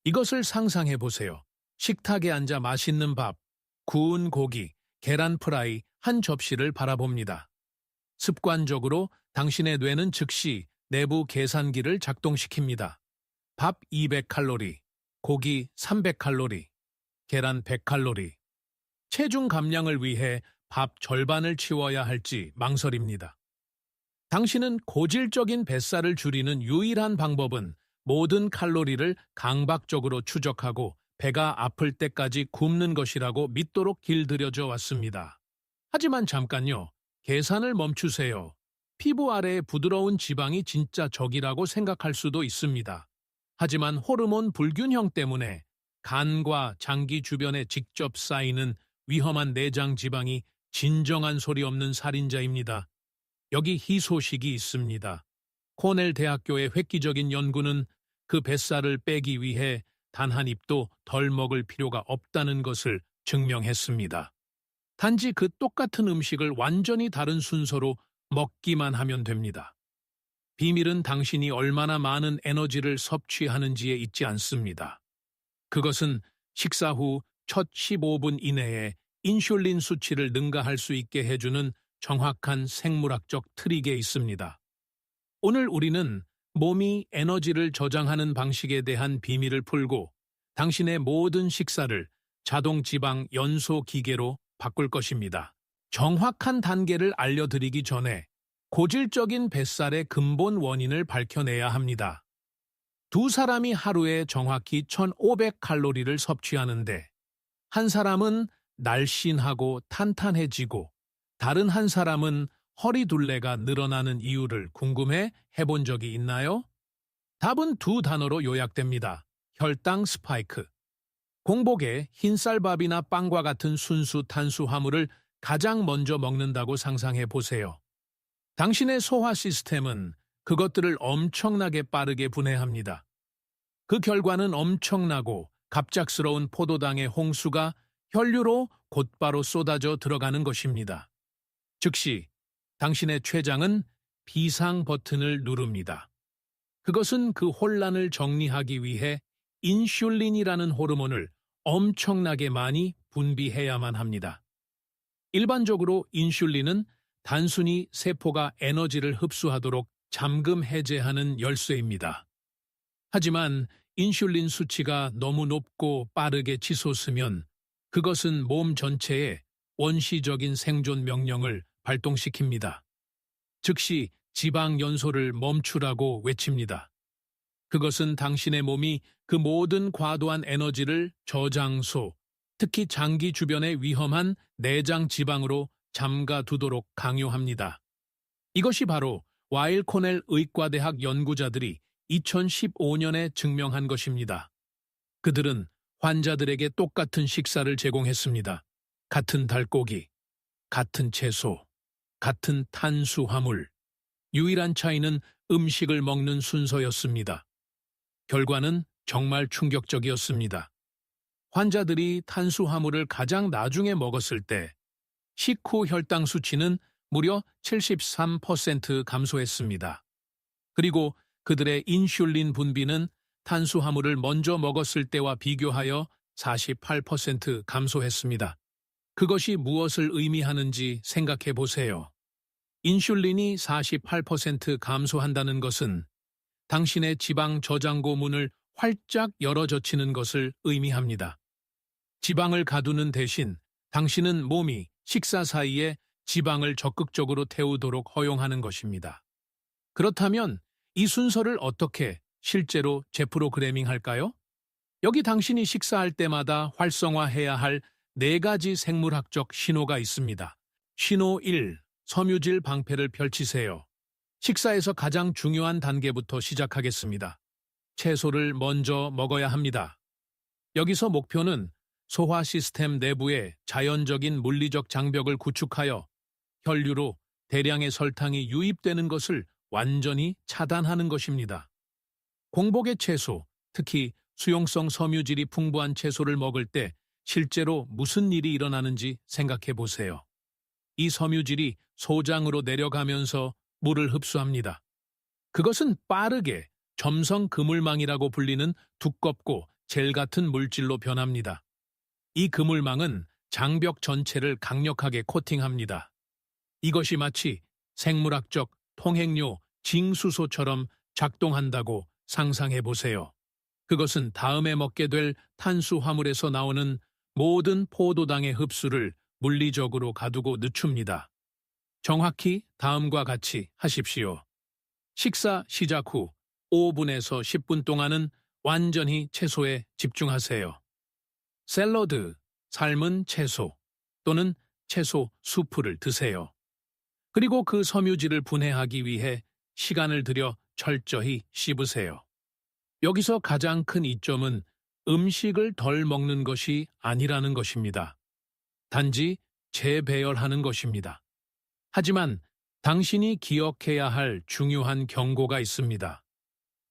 이것을 상상해 보세요. 식탁에 앉아 맛있는 밥, 구운 고기, 계란 프라이 한 접시를 바라봅니다. 습관적으로 당신의 뇌는 즉시 내부 계산기를 작동시킵니다. 밥 200칼로리, 고기 300칼로리, 계란 100칼로리. 체중 감량을 위해 밥 절반을 치워야 할지 망설입니다. 당신은 고질적인 뱃살을 줄이는 유일한 방법은 모든 칼로리를 강박적으로 추적하고 배가 아플 때까지 굶는 것이라고 믿도록 길들여져 왔습니다. 하지만 잠깐요. 계산을 멈추세요. 피부 아래의 부드러운 지방이 진짜 적이라고 생각할 수도 있습니다. 하지만 호르몬 불균형 때문에 간과 장기 주변에 직접 쌓이는 위험한 내장 지방이 진정한 소리 없는 살인자입니다. 여기 희소식이 있습니다. 코넬 대학교의 획기적인 연구는 그 뱃살을 빼기 위해 단 한 입도 덜 먹을 필요가 없다는 것을 증명했습니다. 단지 그 똑같은 음식을 완전히 다른 순서로 먹기만 하면 됩니다. 비밀은 당신이 얼마나 많은 에너지를 섭취하는지에 있지 않습니다. 그것은 식사 후 첫 15분 이내에 인슐린 수치를 능가할 수 있게 해주는 정확한 생물학적 트릭에 있습니다. 오늘 우리는 몸이 에너지를 저장하는 방식에 대한 비밀을 풀고 당신의 모든 식사를 자동 지방 연소 기계로 바꿀 것입니다. 정확한 단계를 알려드리기 전에 고질적인 뱃살의 근본 원인을 밝혀내야 합니다. 두 사람이 하루에 정확히 1,500칼로리를 섭취하는데 한 사람은 날씬하고 탄탄해지고 다른 한 사람은 허리둘레가 늘어나는 이유를 궁금해 해본 적이 있나요? 답은 두 단어로 요약됩니다. 혈당 스파이크. 공복에 흰쌀밥이나 빵과 같은 순수 탄수화물을 가장 먼저 먹는다고 상상해 보세요. 당신의 소화 시스템은 그것들을 엄청나게 빠르게 분해합니다. 그 결과는 엄청나고 갑작스러운 포도당의 홍수가 혈류로 곧바로 쏟아져 들어가는 것입니다. 즉시 당신의 췌장은 비상 버튼을 누릅니다. 그것은 그 혼란을 정리하기 위해 인슐린이라는 호르몬을 엄청나게 많이 분비해야만 합니다. 일반적으로 인슐린은 단순히 세포가 에너지를 흡수하도록 잠금 해제하는 열쇠입니다. 하지만 인슐린 수치가 너무 높고 빠르게 치솟으면 그것은 몸 전체에 원시적인 생존 명령을 발동시킵니다. 즉시 지방 연소를 멈추라고 외칩니다. 그것은 당신의 몸이 그 모든 과도한 에너지를 저장소, 특히 장기 주변의 위험한 내장 지방으로 잠가두도록 강요합니다. 이것이 바로 와일 코넬 의과대학 연구자들이 2015년에 증명한 것입니다. 그들은 환자들에게 똑같은 식사를 제공했습니다. 같은 닭고기, 같은 채소, 같은 탄수화물. 유일한 차이는 음식을 먹는 순서였습니다. 결과는 정말 충격적이었습니다. 환자들이 탄수화물을 가장 나중에 먹었을 때 식후 혈당 수치는 무려 73% 감소했습니다. 그리고 그들의 인슐린 분비는 탄수화물을 먼저 먹었을 때와 비교하여 48% 감소했습니다. 그것이 무엇을 의미하는지 생각해 보세요. 인슐린이 48% 감소한다는 것은 당신의 지방 저장고 문을 활짝 열어젖히는 것을 의미합니다. 지방을 가두는 대신 당신은 몸이 식사 사이에 지방을 적극적으로 태우도록 허용하는 것입니다. 그렇다면 이 순서를 어떻게 실제로 재프로그래밍할까요? 여기 당신이 식사할 때마다 활성화해야 할 4가지 생물학적 신호가 있습니다. 신호 1. 섬유질 방패를 펼치세요. 식사에서 가장 중요한 단계부터 시작하겠습니다. 채소를 먼저 먹어야 합니다. 여기서 목표는 소화 시스템 내부에 자연적인 물리적 장벽을 구축하여 혈류로 대량의 설탕이 유입되는 것을 완전히 차단하는 것입니다. 공복의 채소, 특히 수용성 섬유질이 풍부한 채소를 먹을 때 실제로 무슨 일이 일어나는지 생각해 보세요. 이 섬유질이 소장으로 내려가면서 물을 흡수합니다. 그것은 빠르게 점성 그물망이라고 불리는 두껍고 젤 같은 물질로 변합니다. 이 그물망은 장벽 전체를 강력하게 코팅합니다. 이것이 마치 생물학적 통행료 징수소처럼 작동한다고 상상해 보세요. 그것은 다음에 먹게 될 탄수화물에서 나오는 모든 포도당의 흡수를 물리적으로 가두고 늦춥니다. 정확히 다음과 같이 하십시오. 식사 시작 후 5분에서 10분 동안은 완전히 채소에 집중하세요. 샐러드, 삶은 채소 또는 채소 수프를 드세요. 그리고 그 섬유질을 분해하기 위해 시간을 들여 철저히 씹으세요. 여기서 가장 큰 이점은 음식을 덜 먹는 것이 아니라는 것입니다. 단지 재배열하는 것입니다. 하지만 당신이 기억해야 할 중요한 경고가 있습니다.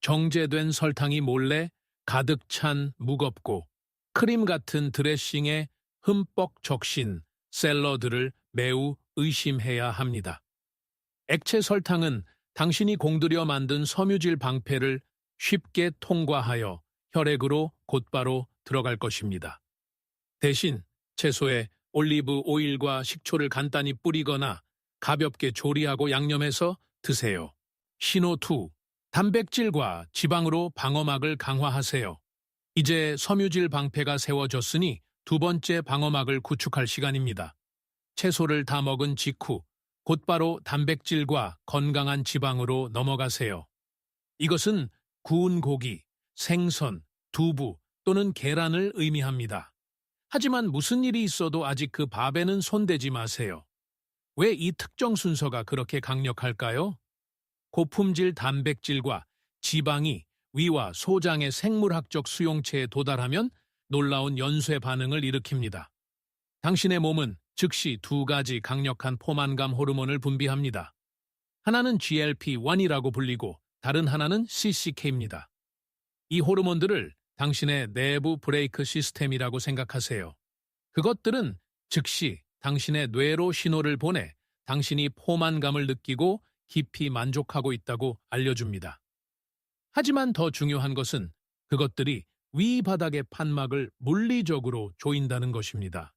정제된 설탕이 몰래 가득 찬 무겁고 크림 같은 드레싱에 흠뻑 적신 샐러드를 매우 의심해야 합니다. 액체 설탕은 당신이 공들여 만든 섬유질 방패를 쉽게 통과하여 혈액으로 곧바로 들어갈 것입니다. 대신 채소에 올리브 오일과 식초를 간단히 뿌리거나 가볍게 조리하고 양념해서 드세요. 신호 2. 단백질과 지방으로 방어막을 강화하세요. 이제 섬유질 방패가 세워졌으니 두 번째 방어막을 구축할 시간입니다. 채소를 다 먹은 직후 곧바로 단백질과 건강한 지방으로 넘어가세요. 이것은 구운 고기, 생선, 두부 또는 계란을 의미합니다. 하지만 무슨 일이 있어도 아직 그 밥에는 손대지 마세요. 왜 이 특정 순서가 그렇게 강력할까요? 고품질 단백질과 지방이 위와 소장의 생물학적 수용체에 도달하면 놀라운 연쇄 반응을 일으킵니다. 당신의 몸은 즉시 두 가지 강력한 포만감 호르몬을 분비합니다. 하나는 GLP-1이라고 불리고 다른 하나는 CCK입니다. 이 호르몬들을 당신의 내부 브레이크 시스템이라고 생각하세요. 그것들은 즉시 당신의 뇌로 신호를 보내 당신이 포만감을 느끼고 깊이 만족하고 있다고 알려줍니다. 하지만 더 중요한 것은 그것들이 위 바닥의 판막을 물리적으로 조인다는 것입니다.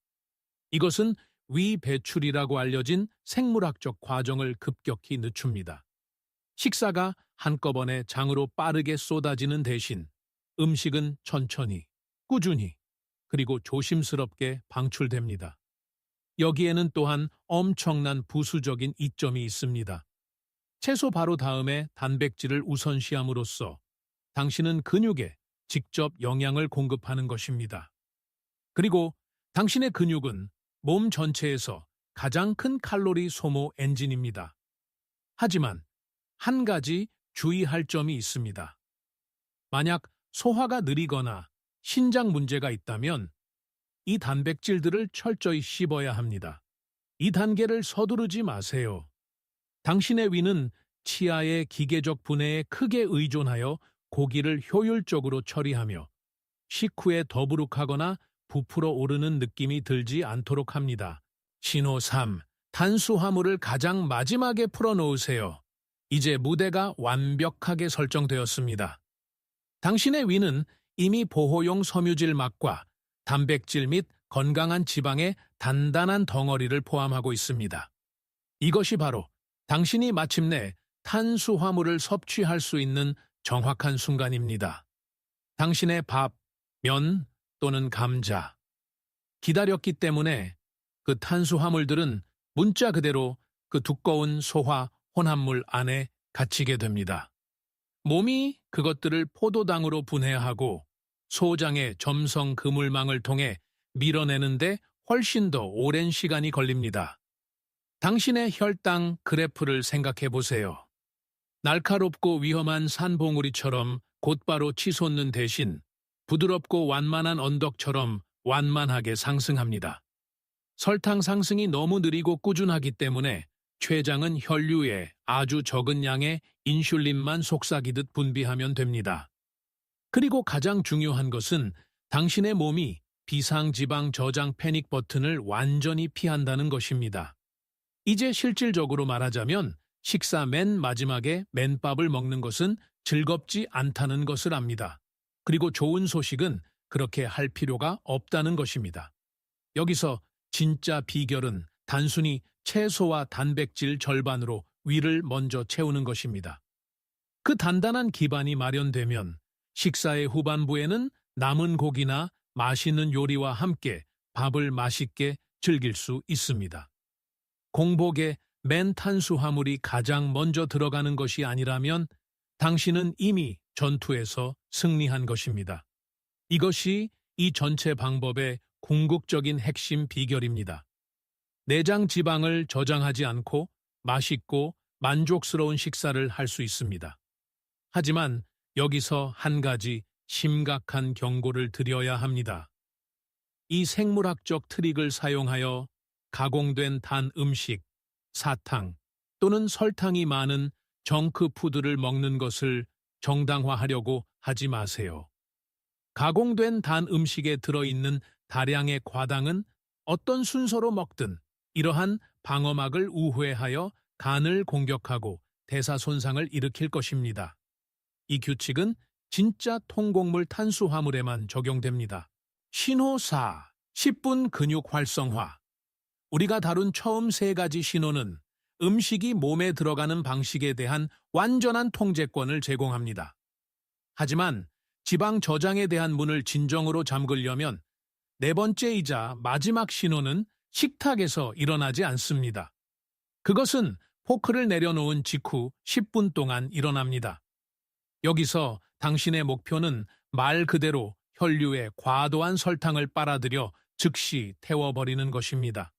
이것은 위 배출이라고 알려진 생물학적 과정을 급격히 늦춥니다. 식사가 한꺼번에 장으로 빠르게 쏟아지는 대신 음식은 천천히, 꾸준히, 그리고 조심스럽게 방출됩니다. 여기에는 또한 엄청난 부수적인 이점이 있습니다. 채소 바로 다음에 단백질을 우선시함으로써 당신은 근육에 직접 영양을 공급하는 것입니다. 그리고 당신의 근육은 몸 전체에서 가장 큰 칼로리 소모 엔진입니다. 하지만 한 가지 주의할 점이 있습니다. 만약 소화가 느리거나 신장 문제가 있다면 이 단백질들을 철저히 씹어야 합니다. 이 단계를 서두르지 마세요. 당신의 위는 치아의 기계적 분해에 크게 의존하여 고기를 효율적으로 처리하며 식후에 더부룩하거나 부풀어 오르는 느낌이 들지 않도록 합니다. 신호 3. 탄수화물을 가장 마지막에 풀어놓으세요. 이제 무대가 완벽하게 설정되었습니다. 당신의 위는 이미 보호용 섬유질 막과 단백질 및 건강한 지방의 단단한 덩어리를 포함하고 있습니다. 이것이 바로 당신이 마침내 탄수화물을 섭취할 수 있는 정확한 순간입니다. 당신의 밥, 면 또는 감자. 기다렸기 때문에 그 탄수화물들은 문자 그대로 그 두꺼운 소화 혼합물 안에 갇히게 됩니다. 몸이 그것들을 포도당으로 분해하고 소장의 점성 그물망을 통해 밀어내는데 훨씬 더 오랜 시간이 걸립니다. 당신의 혈당 그래프를 생각해 보세요. 날카롭고 위험한 산봉우리처럼 곧바로 치솟는 대신 부드럽고 완만한 언덕처럼 완만하게 상승합니다. 설탕 상승이 너무 느리고 꾸준하기 때문에 췌장은 혈류에 아주 적은 양의 인슐린만 속삭이듯 분비하면 됩니다. 그리고 가장 중요한 것은 당신의 몸이 비상지방 저장 패닉 버튼을 완전히 피한다는 것입니다. 이제 실질적으로 말하자면 식사 맨 마지막에 맨밥을 먹는 것은 즐겁지 않다는 것을 압니다. 그리고 좋은 소식은 그렇게 할 필요가 없다는 것입니다. 여기서 진짜 비결은 단순히 채소와 단백질 절반으로 위를 먼저 채우는 것입니다. 그 단단한 기반이 마련되면 식사의 후반부에는 남은 고기나 맛있는 요리와 함께 밥을 맛있게 즐길 수 있습니다. 공복에 맨 탄수화물이 가장 먼저 들어가는 것이 아니라면 당신은 이미 전투에서 승리한 것입니다. 이것이 이 전체 방법의 궁극적인 핵심 비결입니다. 내장 지방을 저장하지 않고 맛있고 만족스러운 식사를 할 수 있습니다. 하지만 여기서 한 가지 심각한 경고를 드려야 합니다. 이 생물학적 트릭을 사용하여 가공된 단 음식, 사탕 또는 설탕이 많은 정크푸드를 먹는 것을 정당화하려고 하지 마세요. 가공된 단 음식에 들어있는 다량의 과당은 어떤 순서로 먹든 이러한 방어막을 우회하여 간을 공격하고 대사 손상을 일으킬 것입니다. 이 규칙은 진짜 통곡물 탄수화물에만 적용됩니다. 신호 4. 10분 근육 활성화. 우리가 다룬 처음 3가지 신호는 음식이 몸에 들어가는 방식에 대한 완전한 통제권을 제공합니다. 하지만 지방 저장에 대한 문을 진정으로 잠그려면 4번째이자 마지막 신호는 식탁에서 일어나지 않습니다. 그것은 포크를 내려놓은 직후 10분 동안 일어납니다. 여기서 당신의 목표는 말 그대로 혈류에 과도한 설탕을 빨아들여 즉시 태워버리는 것입니다.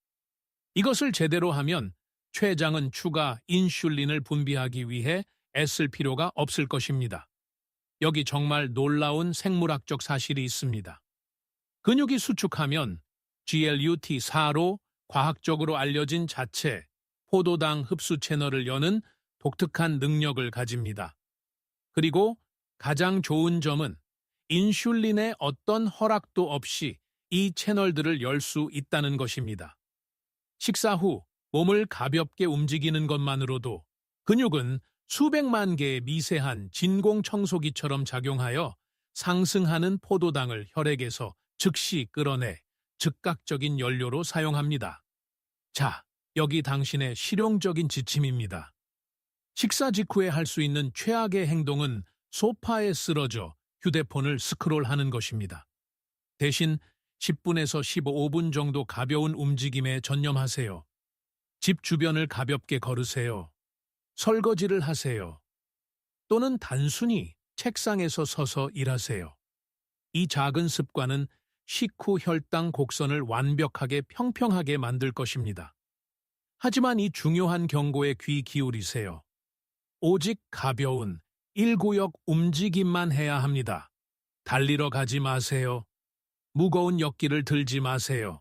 이것을 제대로 하면 췌장은 추가 인슐린을 분비하기 위해 애쓸 필요가 없을 것입니다. 여기 정말 놀라운 생물학적 사실이 있습니다. 근육이 수축하면 GLUT4로 과학적으로 알려진 자체, 포도당 흡수 채널을 여는 독특한 능력을 가집니다. 그리고 가장 좋은 점은 인슐린의 어떤 허락도 없이 이 채널들을 열 수 있다는 것입니다. 식사 후 몸을 가볍게 움직이는 것만으로도 근육은 수백만 개의 미세한 진공 청소기처럼 작용하여 상승하는 포도당을 혈액에서 즉시 끌어내 즉각적인 연료로 사용합니다. 자, 여기 당신의 실용적인 지침입니다. 식사 직후에 할 수 있는 최악의 행동은 소파에 쓰러져 휴대폰을 스크롤하는 것입니다. 대신 10분에서 15분 정도 가벼운 움직임에 전념하세요. 집 주변을 가볍게 걸으세요. 설거지를 하세요. 또는 단순히 책상에서 서서 일하세요. 이 작은 습관은 식후 혈당 곡선을 완벽하게 평평하게 만들 것입니다. 하지만 이 중요한 경고에 귀 기울이세요. 오직 가벼운 1구역 움직임만 해야 합니다. 달리러 가지 마세요. 무거운 역기를 들지 마세요.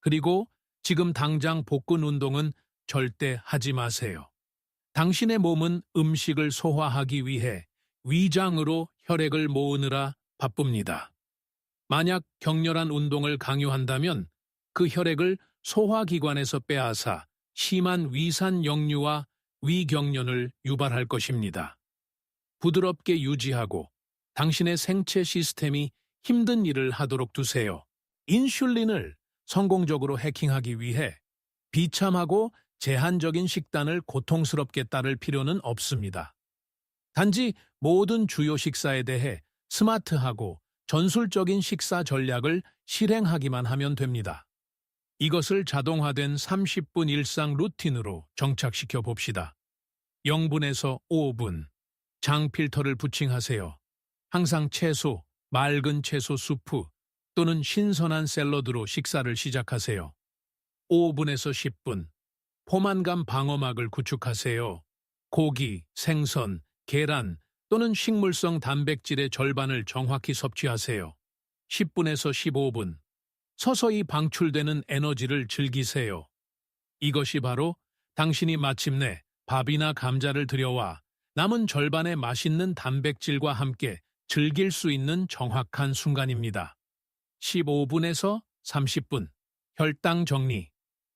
그리고 지금 당장 복근 운동은 절대 하지 마세요. 당신의 몸은 음식을 소화하기 위해 위장으로 혈액을 모으느라 바쁩니다. 만약 격렬한 운동을 강요한다면 그 혈액을 소화기관에서 빼앗아 심한 위산 역류와 위경련을 유발할 것입니다. 부드럽게 유지하고 당신의 생체 시스템이 힘든 일을 하도록 두세요. 인슐린을 성공적으로 해킹하기 위해 비참하고 제한적인 식단을 고통스럽게 따를 필요는 없습니다. 단지 모든 주요 식사에 대해 스마트하고 전술적인 식사 전략을 실행하기만 하면 됩니다. 이것을 자동화된 30분 일상 루틴으로 정착시켜 봅시다. 0분에서 5분. 장 필터를 부칭하세요. 항상 채소, 맑은 채소 수프 또는 신선한 샐러드로 식사를 시작하세요. 5분에서 10분. 포만감 방어막을 구축하세요. 고기, 생선, 계란 또는 식물성 단백질의 절반을 정확히 섭취하세요. 10분에서 15분. 서서히 방출되는 에너지를 즐기세요. 이것이 바로 당신이 마침내 밥이나 감자를 들여와 남은 절반의 맛있는 단백질과 함께 즐길 수 있는 정확한 순간입니다. 15분에서 30분. 혈당 정리.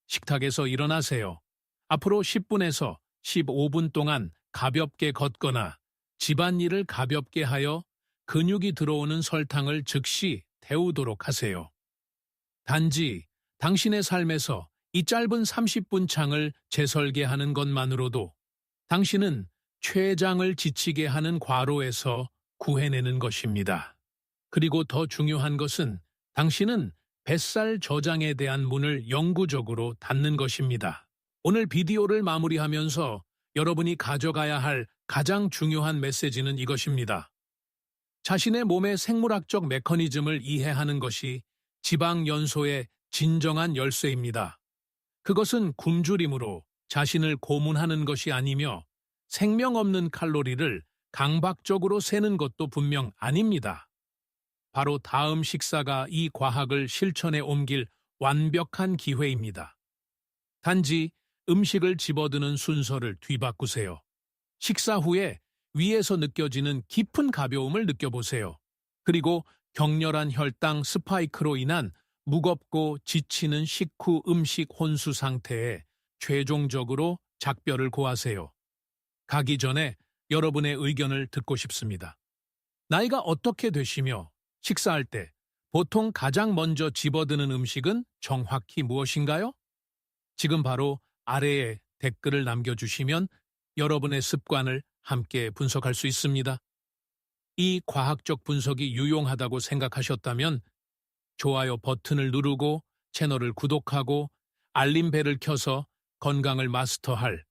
식탁에서 일어나세요. 앞으로 10분에서 15분 동안 가볍게 걷거나 집안일을 가볍게 하여 근육이 들어오는 설탕을 즉시 데우도록 하세요. 단지 당신의 삶에서 이 짧은 30분 창을 재설계하는 것만으로도 당신은 췌장을 지치게 하는 과로에서 구해내는 것입니다. 그리고 더 중요한 것은 당신은 뱃살 저장에 대한 문을 영구적으로 닫는 것입니다. 오늘 비디오를 마무리하면서 여러분이 가져가야 할 가장 중요한 메시지는 이것입니다. 자신의 몸의 생물학적 메커니즘을 이해하는 것이 지방 연소의 진정한 열쇠입니다. 그것은 굶주림으로 자신을 고문하는 것이 아니며 생명 없는 칼로리를 강박적으로 세는 것도 분명 아닙니다. 바로 다음 식사가 이 과학을 실천에 옮길 완벽한 기회입니다. 단지 음식을 집어드는 순서를 뒤바꾸세요. 식사 후에 위에서 느껴지는 깊은 가벼움을 느껴보세요. 그리고 격렬한 혈당 스파이크로 인한 무겁고 지치는 식후 음식 혼수 상태에 최종적으로 작별을 고하세요. 가기 전에 여러분의 의견을 듣고 싶습니다. 나이가 어떻게 되시며 식사할 때 보통 가장 먼저 집어드는 음식은 정확히 무엇인가요? 지금 바로 아래에 댓글을 남겨주시면 여러분의 습관을 함께 분석할 수 있습니다. 이 과학적 분석이 유용하다고 생각하셨다면 좋아요 버튼을 누르고 채널을 구독하고 알림벨을 켜서 건강을 마스터할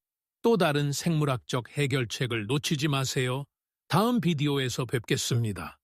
또 다른 생물학적 해결책을 놓치지 마세요. 다음 비디오에서 뵙겠습니다.